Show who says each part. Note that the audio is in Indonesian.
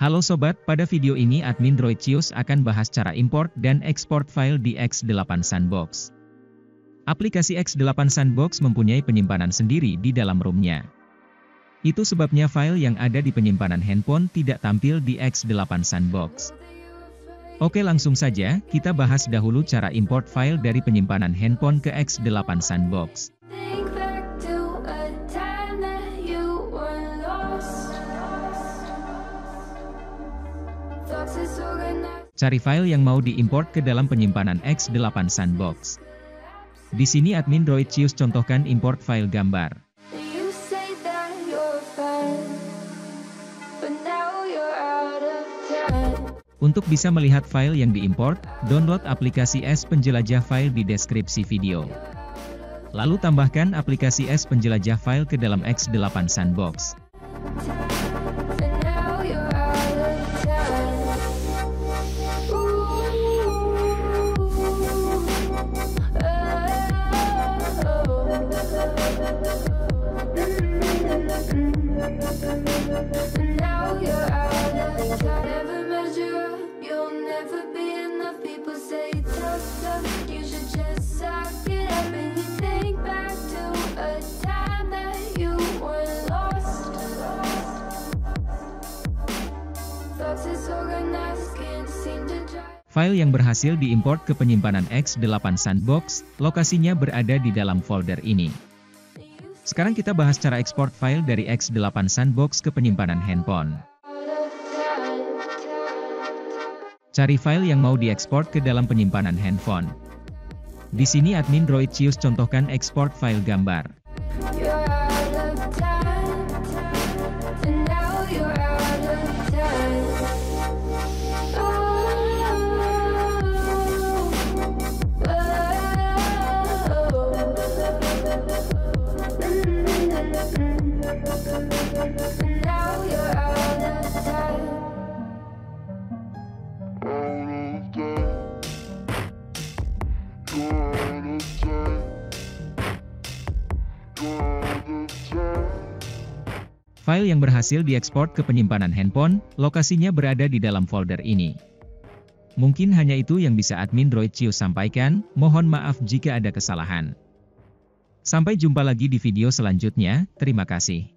Speaker 1: Halo sobat, pada video ini admin Droidcious akan bahas cara import dan ekspor file di X8 Sandbox. Aplikasi X8 Sandbox mempunyai penyimpanan sendiri di dalam ROM-nya. Itu sebabnya file yang ada di penyimpanan handphone tidak tampil di X8 Sandbox. Oke, langsung saja, kita bahas dahulu cara import file dari penyimpanan handphone ke X8 Sandbox. Cari file yang mau diimport ke dalam penyimpanan X8 Sandbox. Di sini admin Droidcious contohkan import file gambar. Untuk bisa melihat file yang diimport, download aplikasi S Penjelajah File di deskripsi video. Lalu tambahkan aplikasi S Penjelajah File ke dalam X8 Sandbox. File yang berhasil diimport ke penyimpanan X8 Sandbox, lokasinya berada di dalam folder ini. Sekarang kita bahas cara ekspor file dari X8 Sandbox ke penyimpanan handphone. Cari file yang mau diekspor ke dalam penyimpanan handphone. Di sini admin Droidcious contohkan ekspor file gambar. File yang berhasil diekspor ke penyimpanan handphone, lokasinya berada di dalam folder ini. Mungkin hanya itu yang bisa admin Droidcious sampaikan, mohon maaf jika ada kesalahan. Sampai jumpa lagi di video selanjutnya, terima kasih.